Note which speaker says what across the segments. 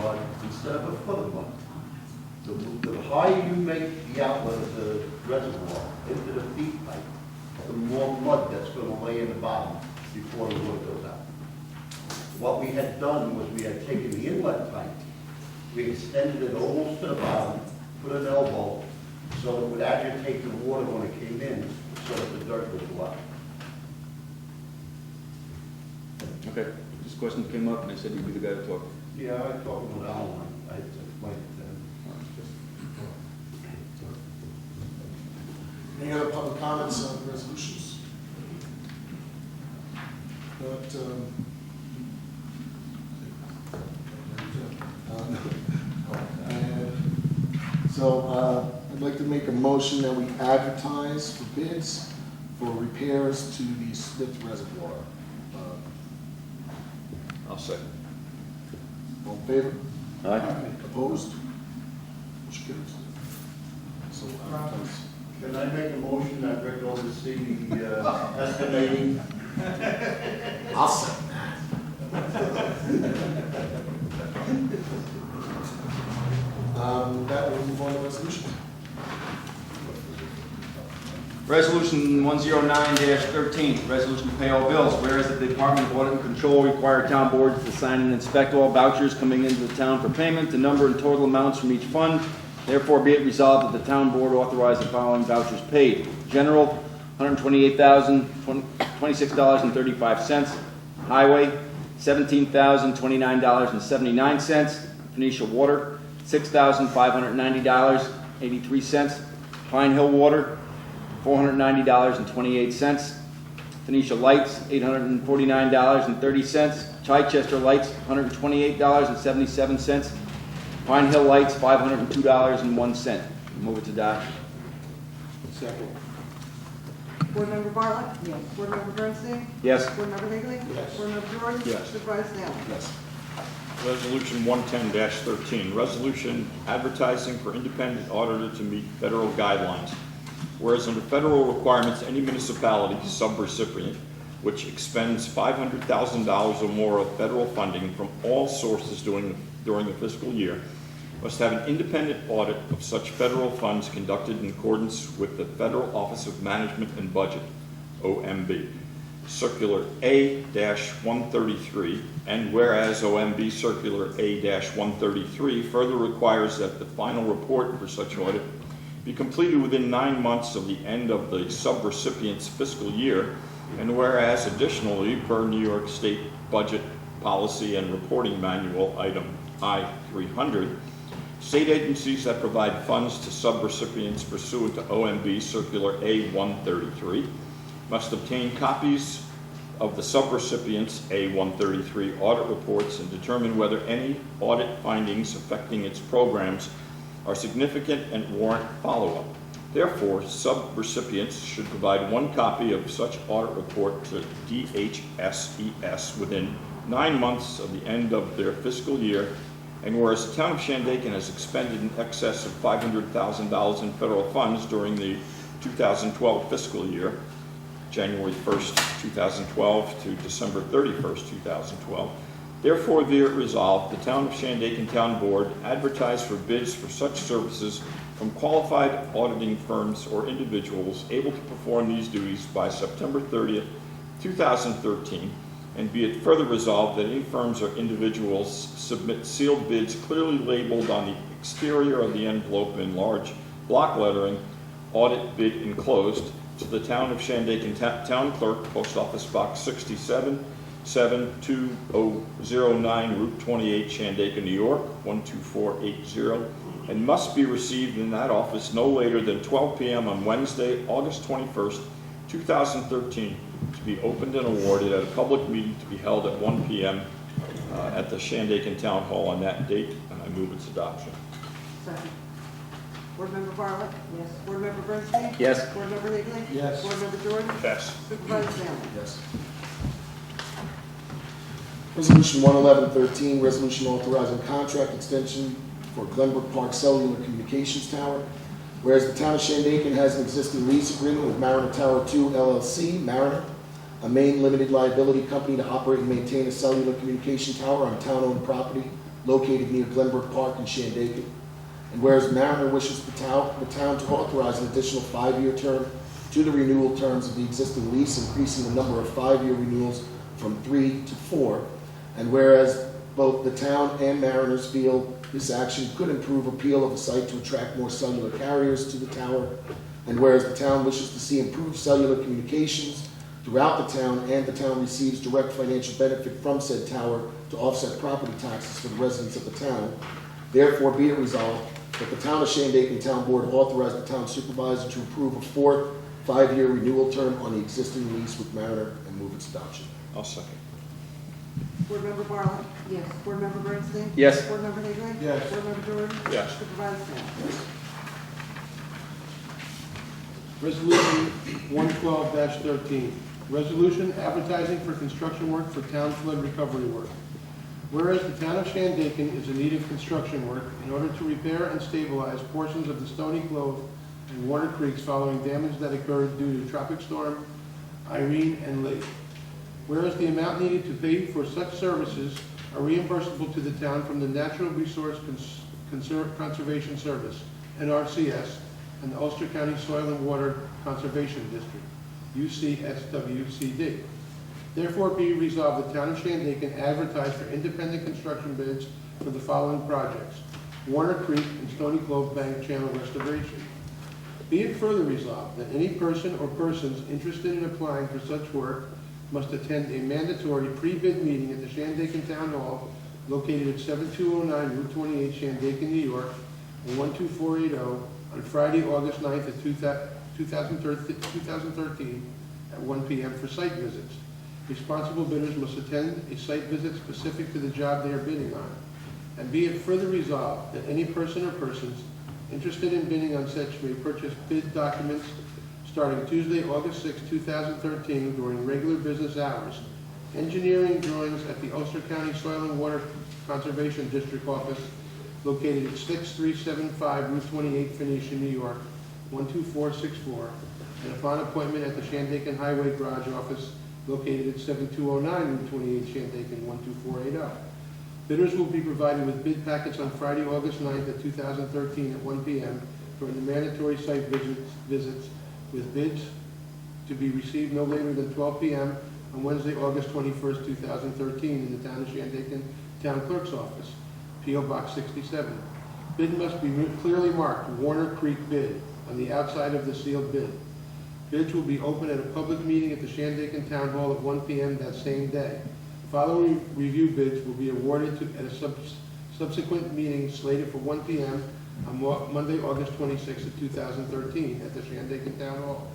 Speaker 1: mud instead of a foot of mud. The higher you make the outlet of the reservoir into the feed pipe, the more mud that's going to lay in the bottom before the water goes out. What we had done was we had taken the inlet pipe, we extended it almost to the bottom, put an elbow, so it would agitate the water when it came in, so that the dirt would go out.
Speaker 2: Okay, this question came up and I said you'd be the guy to talk.
Speaker 1: Yeah, I talked with Alan, I explained it to him.
Speaker 3: Any other public comments on the resolutions? But, I'd like to make a motion that we advertise for bids for repairs to the Smith Reservoir.
Speaker 2: I'll second.
Speaker 3: All in favor?
Speaker 2: Aye.
Speaker 3: Opposed? Motion carries. So advertise.
Speaker 1: Can I make a motion that Rick oversee the estimating?
Speaker 3: I'll second that will move on to resolution.
Speaker 2: Resolution 109-13, resolution to pay all bills. Whereas the Department of Audit and Control require town boards to sign and inspect all vouchers coming into the town for payment, the number and total amounts from each fund. Therefore, be it resolved that the town board authorize the following vouchers paid. General, $128,026.35. Highway, $17,029.79. Phoenicia Water, $6,590.83. Pine Hill Water, $490.28. Phoenicia Lights, $849.30. Chichester Lights, $128.77. Pine Hill Lights, $502.01. Move it to adoption.
Speaker 3: Second.
Speaker 4: Board Member Bartlett? Yes. Board Member Bernstein?
Speaker 2: Yes.
Speaker 4: Board Member Higley?
Speaker 3: Yes.
Speaker 4: Board Member Jordan?
Speaker 2: Yes.
Speaker 4: Supervisor Allen?
Speaker 3: Yes.
Speaker 5: Resolution 110-13, resolution advertising for independent auditor to meet federal guidelines. Whereas under federal requirements, any municipality subrecipient which expends $500,000 or more of federal funding from all sources during the fiscal year must have an independent audit of such federal funds conducted in accordance with the Federal Office of Management and Budget, OMB. Circular A-133, and whereas OMB Circular A-133 further requires that the final report for such audit be completed within 9 months of the end of the subrecipient's fiscal year, and whereas additionally, per New York State Budget Policy and Reporting Manual, item I-300, state agencies that provide funds to subrecipients pursuant to OMB Circular A-133 must obtain copies of the subrecipient's A-133 audit reports and determine whether any audit findings affecting its programs are significant and warrant follow-up. Therefore, subrecipients should provide one copy of such audit report to DHSES within 9 months of the end of their fiscal year, and whereas the town of Shandaken has expended in excess of $500,000 in federal funds during the 2012 fiscal year, January 1st, 2012 to December 31st, 2012. Therefore, be it resolved, the Town of Shandaken Town Board advertise for bids for such services from qualified auditing firms or individuals able to perform these duties by September 30th, 2013, and be it further resolved that any firms or individuals submit sealed bids clearly labeled on the exterior of the envelope in large block lettering, audit bid enclosed, to the Town of Shandaken Town Clerk, Post Office Box 67, 72009, Route 28, Shandaken, New York, 12480, and must be received in that office no later than 12 p.m. on Wednesday, August 21st, 2013, to be opened and awarded at a public meeting to be held at 1 p.m. At the Shandaken Town Hall on that date, and I move its adoption.
Speaker 4: Second. Board Member Bartlett? Yes. Board Member Bernstein?
Speaker 2: Yes.
Speaker 4: Board Member Higley?
Speaker 3: Yes.
Speaker 4: Board Member Jordan?
Speaker 5: Yes.
Speaker 4: Supervisor Allen?
Speaker 3: Yes. Resolution 111-13, resolution authorizing contract extension for Glenbrook Park Cellular Communications Tower. Whereas the town of Shandaken has an existing lease agreement with Mariner Tower 2 LLC, Mariner, a Maine limited liability company to operate and maintain a cellular communication tower on town-owned property located near Glenbrook Park in Shandaken. And whereas Mariner wishes the town to authorize an additional 5-year term to the renewal terms of the existing lease, increasing the number of 5-year renewals from 3 to 4. And whereas both the town and Mariners feel this action could improve appeal of the site to attract more cellular carriers to the tower. And whereas the town wishes to see improved cellular communications throughout the town, and the town receives direct financial benefit from said tower to offset property taxes for the residents of the town, therefore be it resolved that the town of Shandaken Town Board authorize the town supervisor to approve a 4th 5-year renewal term on the existing lease with Mariner and move its adoption.
Speaker 5: I'll second.
Speaker 4: Board Member Bartlett?
Speaker 6: Yes.
Speaker 4: Board Member Bernstein?
Speaker 2: Yes.
Speaker 4: Board Member Higley?
Speaker 3: Yes.
Speaker 4: Board Member Jordan?
Speaker 5: Yes.
Speaker 4: Supervisor Sam?
Speaker 7: Resolution 112-13, resolution advertising for construction work for town flood recovery work. Whereas the town of Shandaken is in need of construction work in order to repair and stabilize portions of the Stony Clove and Warner Creeks following damage that occurred due to Tropic Storm Irene and Lee. Whereas the amount needed to pay for such services are reimbursable to the town from the Natural Resource Conservation Service, NRCS, and the Ulster County Soil and Water Conservation District, UCSWCD. Therefore be resolved, the town of Shandaken advertise for independent construction bids for the following projects: Warner Creek and Stony Clove Bank Channel Restoration. Be it further resolved that any person or persons interested in applying for such work must attend a mandatory pre-bid meeting at the Shandaken Town Hall located at 7209 Route 28, Shandaken, New York, 12480 on Friday, August 9th of 2013 at 1 p.m. for site visits. Responsible bidders must attend a site visit specific to the job they are bidding on. And be it further resolved that any person or persons interested in bidding on such may purchase bid documents starting Tuesday, August 6, 2013 during regular business hours. Engineering drawings at the Ulster County Soil and Water Conservation District Office located at 6375 Route 28, Phoenicia, New York, 12464, and upon appointment at the Shandaken Highway Garage Office located at 7209 Route 28, Shandaken, 12480. Bidders will be provided with bid packets on Friday, August 9th of 2013 at 1 p.m. during the mandatory site visits with bids to be received no later than 12 p.m. on Wednesday, August 21st, 2013 in the town of Shandaken Town Clerk's Office, P.O. Box 67. Bid must be clearly marked Warner Creek bid on the outside of the sealed bid. Bids will be open at a public meeting at the Shandaken Town Hall at 1 p.m. that same day. Following review bids will be awarded at a subsequent meeting slated for 1 p.m. on Monday, August 26th of 2013 at the Shandaken Town Hall.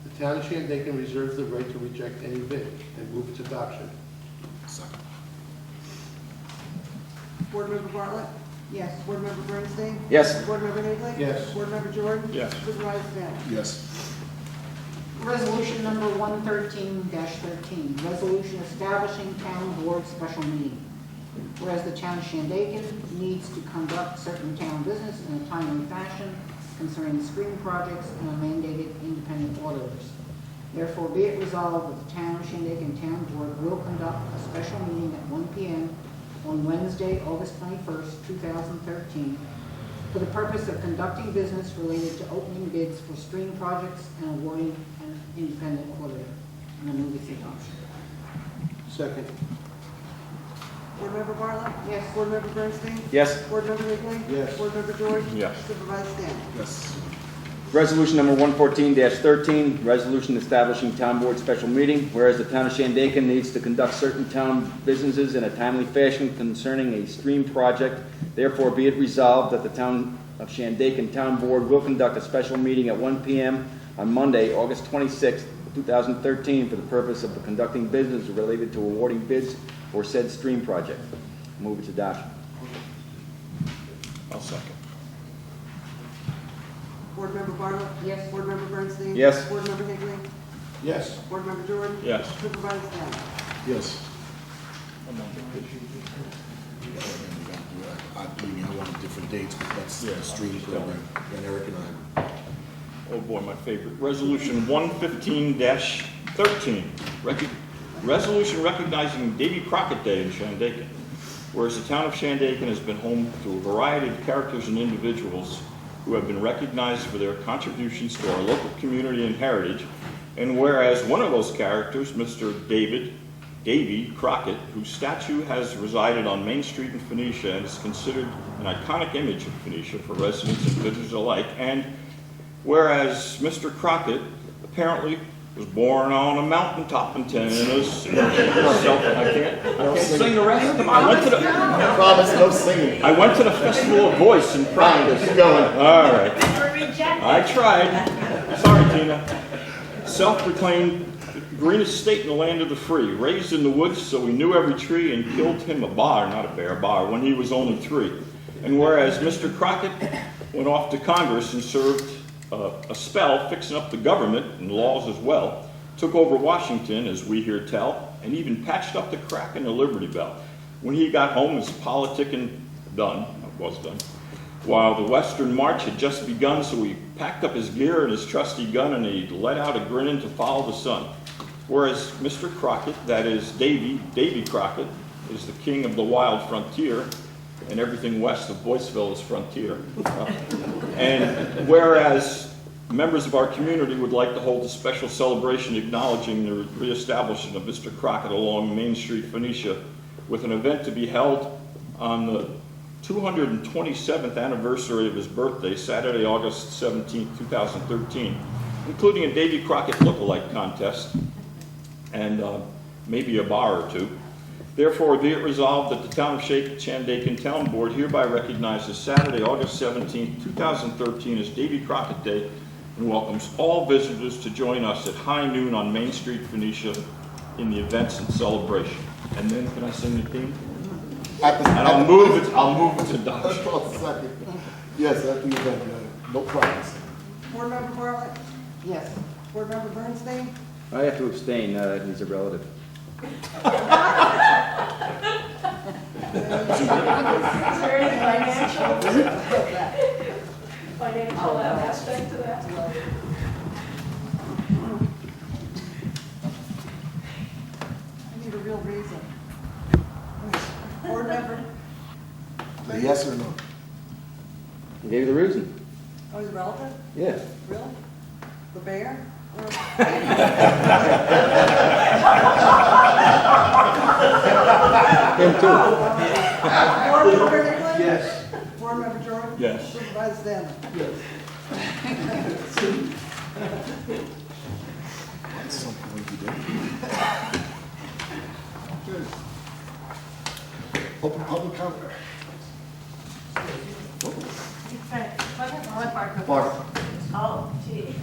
Speaker 7: The town of Shandaken reserves the right to reject any bid and move its adoption.
Speaker 3: Second.
Speaker 4: Board Member Bartlett?
Speaker 6: Yes.
Speaker 4: Board Member Bernstein?
Speaker 2: Yes.
Speaker 4: Board Member Higley?
Speaker 7: Yes.
Speaker 4: Board Member Jordan?
Speaker 5: Yes.
Speaker 4: Supervisor Sam?
Speaker 3: Yes.
Speaker 6: Resolution number 113-13, resolution establishing town board special meeting. Whereas the town of Shandaken needs to conduct certain town business in a timely fashion concerning spring projects and mandated independent auditors. Therefore be it resolved that the town of Shandaken Town Board will conduct a special meeting at 1 p.m. on Wednesday, August 21st, 2013, for the purpose of conducting business related to opening bids for stream projects and awarding an independent auditor. And I move its adoption.
Speaker 7: Second.
Speaker 4: Board Member Bartlett?
Speaker 6: Yes.
Speaker 4: Board Member Bernstein?
Speaker 2: Yes.
Speaker 4: Board Member Higley?
Speaker 7: Yes.
Speaker 4: Board Member Jordan?
Speaker 5: Yes.
Speaker 4: Supervisor Sam?
Speaker 3: Yes.
Speaker 2: Resolution number 114-13, resolution establishing town board special meeting. Whereas the town of Shandaken needs to conduct certain town businesses in a timely fashion concerning a stream project, therefore be it resolved that the town of Shandaken Town Board will conduct a special meeting at 1 p.m. on Monday, August 26th, 2013, for the purpose of conducting business related to awarding bids for said stream project. Move its adoption.
Speaker 5: I'll second.
Speaker 4: Board Member Bartlett?
Speaker 6: Yes.
Speaker 4: Board Member Bernstein?
Speaker 2: Yes.
Speaker 4: Board Member Higley?
Speaker 7: Yes.
Speaker 4: Board Member Jordan?
Speaker 5: Yes.
Speaker 4: Supervisor Sam?
Speaker 3: Yes. I wanted different dates, but that's the stream program, and Eric and I.
Speaker 5: Oh boy, my favorite. Resolution 115-13. Resolution recognizing Davy Crockett Day in Shandaken. whereas the town of Shandaken has been home to a variety of characters and individuals who have been recognized for their contributions to our local community and heritage, and whereas one of those characters, Mr. Davy Crockett, whose statue has resided on Main Street in Phoenicia and is considered an iconic image of Phoenicia for residents and visitors alike, and whereas Mr. Crockett apparently was born on a mountaintop in Tennessee. I can't sing the rest of them.
Speaker 3: Promise, no singing.
Speaker 5: I went to the Festival of Voice and practiced.
Speaker 3: Keep going.
Speaker 5: All right. I tried. Sorry, Tina. Self-proclaimed greenest state in the land of the free, raised in the woods so he knew every tree, and killed him a bar, not a bear, a bar, when he was only 3. And whereas Mr. Crockett went off to Congress and served a spell fixing up the government and laws as well, took over Washington, as we hear tell, and even patched up the crack in the Liberty Bell. When he got home, his politicking was done, while the Western March had just begun, so he packed up his gear and his trusty gun, and he let out a grinning to follow the sun. Whereas Mr. Crockett, that is Davy Crockett, is the king of the wild frontier, and everything west of Boyceville is frontier. And whereas members of our community would like to hold a special celebration acknowledging the reestablishment of Mr. Crockett along Main Street, Phoenicia, with an event to be held on the 227th anniversary of his birthday, Saturday, August 17, 2013, including a Davy Crockett look-alike contest and maybe a bar or two. Therefore, be it resolved that the Town of Shandaken Town Board hereby recognizes Saturday, August 17, 2013 as Davy Crockett Day, and welcomes all visitors to join us at high noon on Main Street, Phoenicia, in the events and celebration. And then, can I sing the theme? And I'll move it to adoption.
Speaker 3: Second. Yes, at the event, no problems.
Speaker 4: Board Member Bartlett?
Speaker 6: Yes.
Speaker 4: Board Member Bernstein?
Speaker 2: I have to abstain, he's a relative.
Speaker 8: Is there any financial aspect to that?
Speaker 4: I need a real reason. Board Member?
Speaker 3: Yes or no?
Speaker 2: He gave you the reason.
Speaker 4: Oh, he's a relative?
Speaker 2: Yeah.
Speaker 4: Really? The bear? Or-
Speaker 2: Him too.
Speaker 4: Board Member Nicolay?
Speaker 7: Yes.
Speaker 4: Board Member Jordan?
Speaker 5: Yes.
Speaker 4: Supervisor Stanley?
Speaker 3: At some point you did. Open public comment. Bart.
Speaker 9: Oh, gee.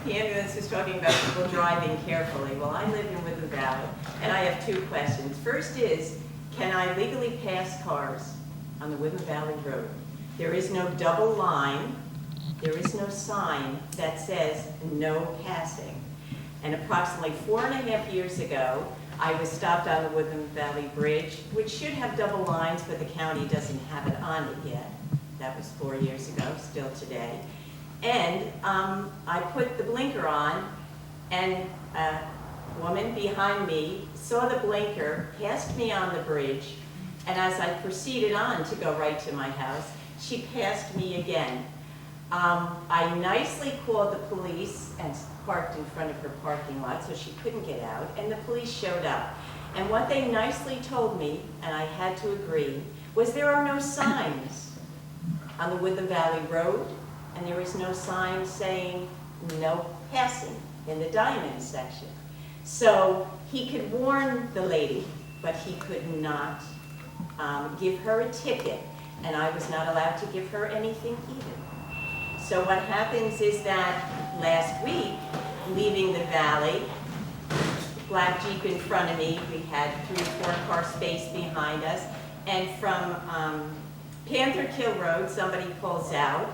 Speaker 9: The ambulance is talking about people driving carefully. Well, I live in Woodland Valley, and I have 2 questions. First is, can I legally pass cars on the Woodland Valley Road? There is no double line. There is no sign that says no passing. And approximately 4.5 years ago, I was stopped on the Woodland Valley Bridge, which should have double lines, but the county doesn't have it on it yet. That was 4 years ago, still today. And I put the blinker on, and a woman behind me saw the blinker, passed me on the bridge, and as I proceeded on to go right to my house, she passed me again. I nicely called the police and parked in front of her parking lot so she couldn't get out, and the police showed up. And what they nicely told me, and I had to agree, was there are no signs on the Woodland Valley Road, and there is no sign saying no passing in the diamond section. So he could warn the lady, but he could not give her a ticket, and I was not allowed to give her anything either. So what happens is that last week, leaving the valley, black Jeep in front of me, we had 3 or 4 car space behind us, and from Panther Kill Road, somebody pulls out,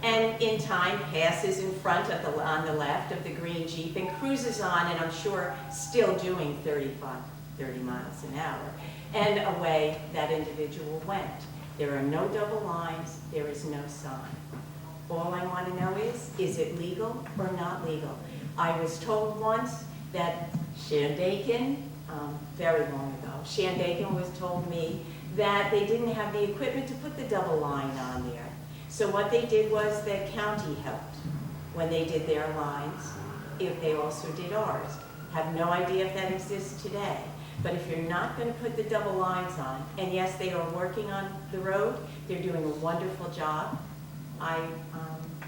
Speaker 9: and in time passes in front of on the left of the green Jeep and cruises on, and I'm sure still doing 30 miles an hour. And away that individual went. There are no double lines, there is no sign. All I want to know is it legal or not legal? I was told once that Shandaken very long ago. Shandaken was told me that they didn't have the equipment to put the double line on there. So what they did was the county helped when they did their lines, if they also did ours. Have no idea if that exists today. But if you're not going to put the double lines on, and yes, they are working on the road, they're doing a wonderful job. I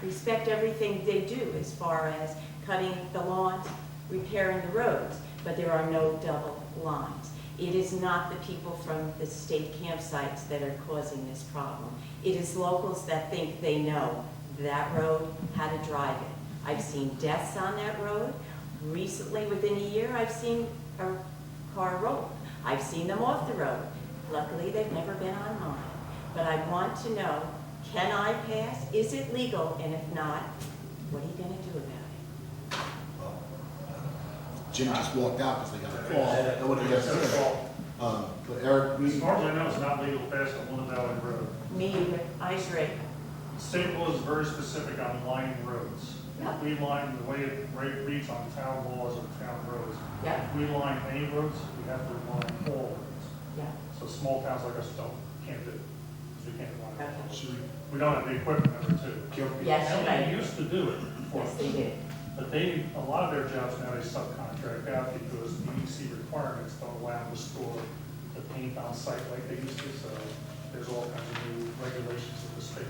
Speaker 9: respect everything they do as far as cutting the lawns, repairing the roads, but there are no double lines. It is not the people from the state campsites that are causing this problem. It is locals that think they know that road, how to drive it. I've seen deaths on that road. Recently, within a year, I've seen a car roll. I've seen them off the road. Luckily, they've never been on mine. But I want to know, can I pass? Is it legal? And if not, what are you going to do about it?
Speaker 3: Jim just walked out because they got a call. Nobody else is here. But Eric,
Speaker 10: As far as I know, it's not legal to pass on Winter Valley Road.
Speaker 9: Me either. I agree.
Speaker 10: State law is very specific on lining roads.
Speaker 9: Yep.
Speaker 10: We line, the way it reads on town laws or town roads,
Speaker 9: Yep.
Speaker 10: if we line any roads, we have to line all roads.
Speaker 9: Yeah.
Speaker 10: So small towns like us can't do it, because we can't line all
Speaker 9: Okay.
Speaker 10: roads. We don't have the equipment ever to.
Speaker 9: Yes,
Speaker 10: And
Speaker 9: right.
Speaker 10: they used to do it for
Speaker 9: Yes,
Speaker 10: us.
Speaker 9: they did.
Speaker 10: But a lot of their jobs now they subcontract out because DEC requirements don't allow them to store the paint on site like they used to, so there's all kinds of new regulations with the state.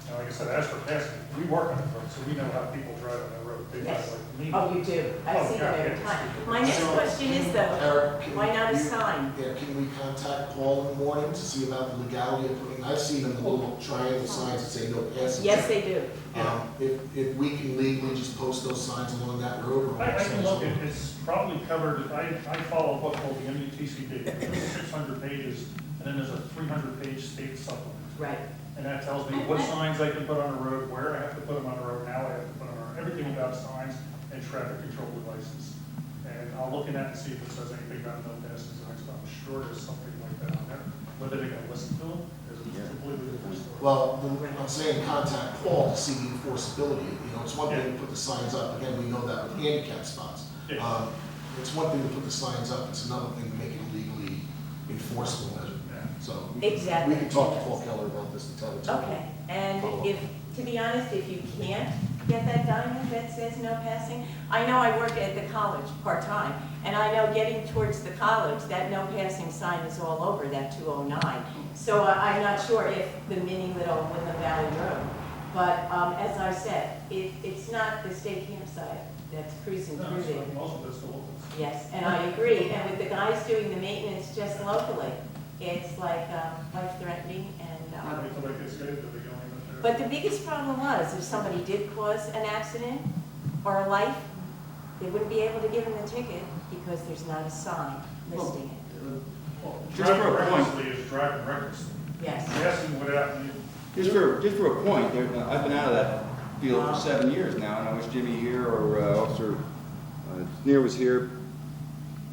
Speaker 10: And like I said, as for passing, we work on the road, so we know how people drive on that road. They drive
Speaker 9: Yes.
Speaker 10: like me.
Speaker 9: Oh, you do. I
Speaker 10: Oh,
Speaker 9: see
Speaker 10: yeah,
Speaker 9: them every
Speaker 10: yeah.
Speaker 9: time. My next
Speaker 3: So,
Speaker 9: question is though,
Speaker 3: Eric, can
Speaker 9: why not a
Speaker 3: you-
Speaker 9: sign?
Speaker 3: Yeah, can we contact Paul in the morning to see about the legality of putting, I've seen them the little triangle signs that say no passing.
Speaker 9: Yes, they do.
Speaker 3: If we can legally just post those signs along that road. or-
Speaker 10: I can look, it's probably covered, I follow a book called the MUTCD, it's 600 pages, and then there's a 300-page state supplement.
Speaker 9: Right.
Speaker 10: And that tells me what signs I can put on the road, where I have to put them on the road, how I have to put them on, everything about signs and traffic control devices. And I'll look in that and see if it says anything about no passing signs, but I'm sure there's something like that on there. Whether they're gonna listen to them is a completely different story.
Speaker 3: Well, I'm saying contact Paul to see the enforceability. You know, it's one thing to put the signs up, again, we know that with handicap spots.
Speaker 10: Yeah.
Speaker 3: It's one thing to put the signs up, it's another thing to make it legally enforceable. So
Speaker 9: Exactly.
Speaker 3: we can talk to Paul Keller about this and tell the town.
Speaker 9: Okay, and if, to be honest, if you can't get that diamond that says no passing, I know I work at the college part-time, and I know getting towards the college, that no passing sign is all over that 209. So I'm not sure if the mini little Winter Valley Road, but as I said, it's not the state campsite that's cruising
Speaker 10: No,
Speaker 9: through
Speaker 10: it's
Speaker 9: there.
Speaker 10: like most of it's the locals.
Speaker 9: Yes, and I agree, and with the guys doing the maintenance just locally, it's like life-threatening and,
Speaker 10: Wait till they get saved, they'll be going in there.
Speaker 9: but the biggest problem was if somebody did cause an accident or a life, they wouldn't be able to give them the ticket because there's not a sign listing it.
Speaker 10: Well,
Speaker 2: Just for
Speaker 10: driving
Speaker 2: a point.
Speaker 10: recklessly is driving recklessly.
Speaker 9: Yes.
Speaker 10: Passing without,
Speaker 2: Just for a point, I've been out of that field for 7 years now, and I wish Jimmy here or Officer Sneer was here.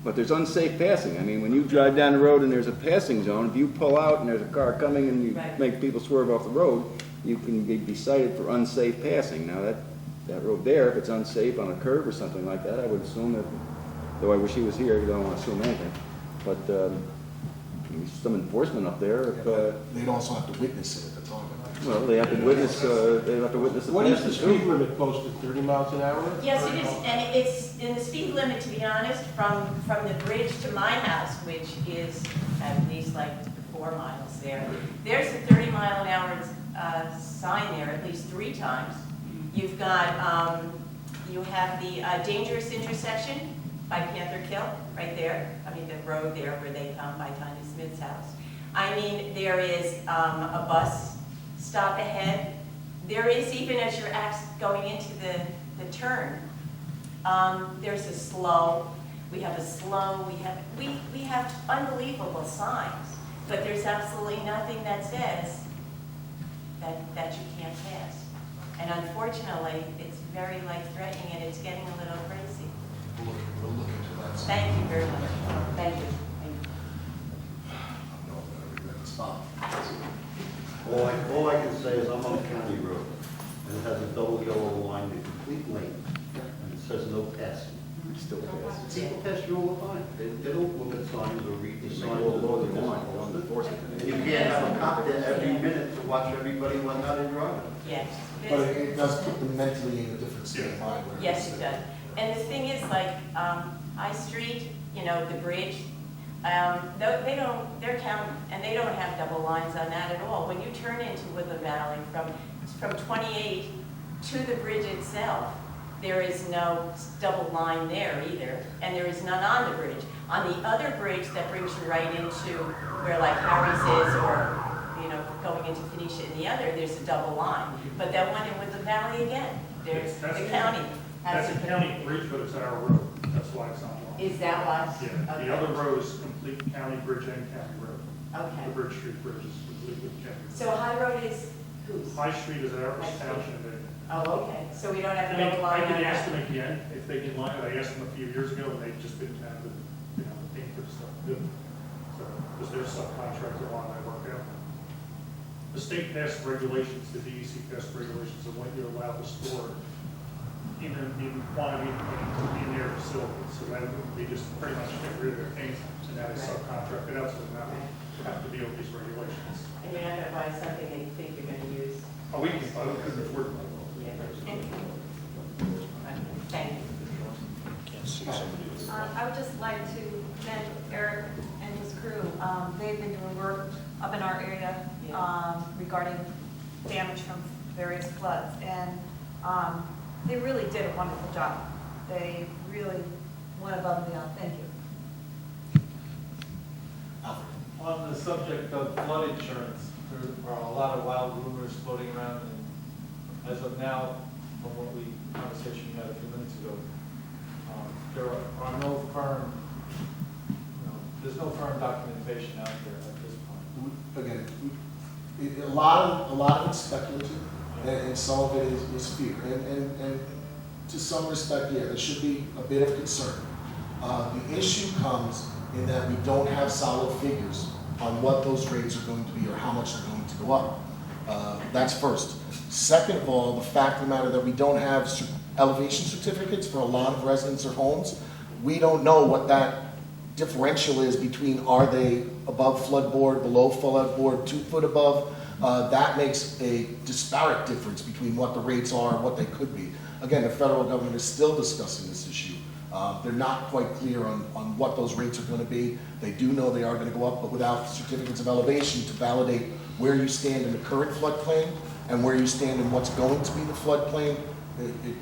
Speaker 2: But there's unsafe passing. I mean, when you drive down the road and there's a passing zone, if you pull out and there's a car coming and you
Speaker 9: Right.
Speaker 2: make people swerve off the road, you can be cited for unsafe passing. Now, that road there, if it's unsafe on a curve or something like that, I would assume that, though I wish he was here, I don't want to assume anything. But some enforcement up there,
Speaker 3: They'd also have to witness it at the time.
Speaker 2: well, they have to witness, the
Speaker 7: What is the
Speaker 2: passing.
Speaker 7: speed limit posted, 30 miles an hour?
Speaker 9: Yes, it is, and it's in the speed limit, to be honest, from the bridge to my house, which is at least like 4 miles there. There's a 30-mile-an-hour sign there at least 3 times. You've got, you have the dangerous intersection by Panther Kill, right there. I mean, the road there where they come by Tanya Smith's house. I mean, there is a bus stop ahead. There is, even as you're going into the turn, there's a slow. We have a slow. We have unbelievable signs, but there's absolutely nothing that says that you can't pass. And unfortunately, it's very life-threatening, and it's getting a little crazy.
Speaker 3: We'll look into that.
Speaker 9: Thank you very much. Thank you. Thank you.
Speaker 3: I'm not gonna regret the spot.
Speaker 1: All I can say is I'm on County Road, and it has a double yellow line, the complete lane, and it says no passing.
Speaker 2: Still pass.
Speaker 1: People pass through all the time. They don't look at signs or read the
Speaker 2: They
Speaker 1: signs.
Speaker 2: go below the line, they don't enforce it.
Speaker 1: And you can't have a cop there every minute to watch everybody when they're driving.
Speaker 9: Yes.
Speaker 3: But it does put them mentally in a different state of mind. where
Speaker 9: Yes,
Speaker 3: it's-
Speaker 9: it does. And the thing is, like, I Street, you know, the bridge, they don't, their town, and they don't have double lines on that at all. When you turn into Woodland Valley from 28 to the bridge itself, there is no double line there either, and there is none on the bridge. On the other bridge that brings you right into where like Harry's is, or, you know, going into Phoenicia and the other, there's a double line. But that one in Woodland Valley again, there's,
Speaker 10: That's-
Speaker 9: the county has
Speaker 10: That's a
Speaker 9: it.
Speaker 10: county bridge, but it's our road. That's why it's not long.
Speaker 9: Is that why?
Speaker 10: Yeah,
Speaker 9: Okay.
Speaker 10: the other road is complete county bridge and county road.
Speaker 9: Okay.
Speaker 10: The Bridge Street Bridge is completely county.
Speaker 9: So High Road is whose?
Speaker 10: High Street is ours,
Speaker 9: High Street.
Speaker 10: township.
Speaker 9: Oh, okay, so we don't have
Speaker 10: I
Speaker 9: a
Speaker 10: mean,
Speaker 9: double
Speaker 10: I
Speaker 9: line on
Speaker 10: can ask
Speaker 9: that?
Speaker 10: them again if they can line it. I asked them a few years ago, and they just didn't have the, you know, the paint for the stuff. So, because their subcontractor on that work out. The state passed regulations, the DEC passed regulations of what you're allowed to store in quantity in their facilities. So that they just pretty much get rid of their paint, and now they subcontract it out, so now they have to deal with these regulations.
Speaker 9: And you're not gonna buy something that you think you're gonna use?
Speaker 10: Oh, we can, I couldn't afford it.
Speaker 9: Yeah. Okay, thank you.
Speaker 5: Can't see somebody with a-
Speaker 11: I would just like to commend Eric and his crew. They've been doing work up in our area regarding damage from various floods, and they really did a wonderful job. They really went above and beyond. Thank you.
Speaker 3: Alfred.
Speaker 12: On the subject of flood insurance, there are a lot of wild rumors floating around, and as of now, from what conversation we had a few minutes ago, there are no firm, there's no firm documentation out there at this point.
Speaker 3: Again, a lot of it's speculative, and some of it is fear. And to some respect, yeah, there should be a bit of concern. The issue comes in that we don't have solid figures on what those rates are going to be or how much they're going to go up. That's first. Second of all, the fact of the matter that we don't have elevation certificates for a lot of residents or homes. We don't know what that differential is between, are they above floodboard, below floodboard, 2 foot above. That makes a disparate difference between what the rates are and what they could be. Again, the federal government is still discussing this issue. They're not quite clear on what those rates are going to be. They do know they are going to go up, but without certificates of elevation to validate where you stand in the current floodplain and where you stand in what's going to be the floodplain, it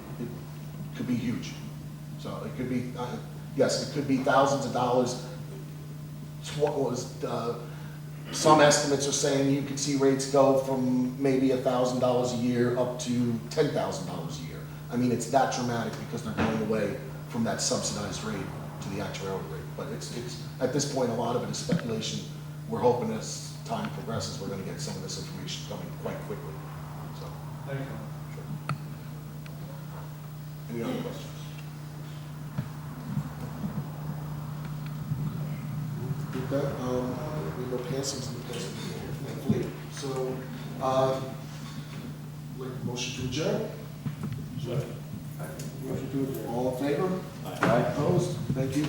Speaker 3: could be huge. So it could be, yes, it could be thousands of dollars. Some estimates are saying you could see rates go from maybe $1,000 a year up to $10,000 a year. I mean, it's that dramatic because they're going away from that subsidized rate to the actuarial rate. But it's at this point, a lot of it is speculation. We're hoping as time progresses, we're going to get some of this information coming quite quickly. So,
Speaker 12: Thank you.
Speaker 3: sure. Any other questions? With that, we go passings and passings, thankfully. So, like motion to adjourn? Motion to adjourn. All in favor? Aye. Opposed? Thank you.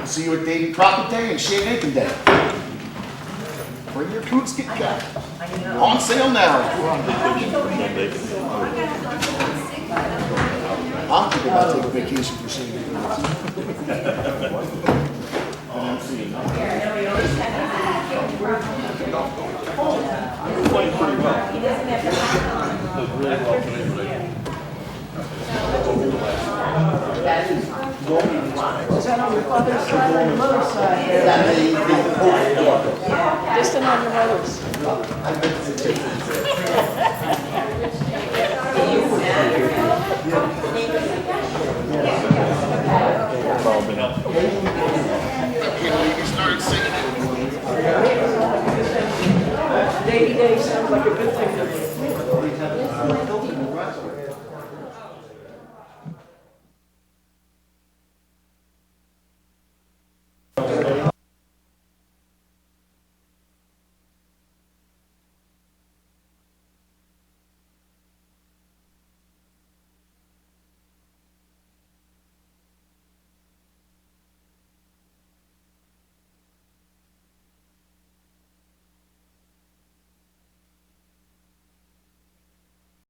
Speaker 3: See you at Davy Crockett Day and Shandaken Day. Bring your Coots Kit Kat. On sale now. I'm thinking about taking a vacation for Shandaken Day.
Speaker 4: Is that on your father's side or your mother's side? Distant on your mother's. Davy Day sounds like a good thing to me.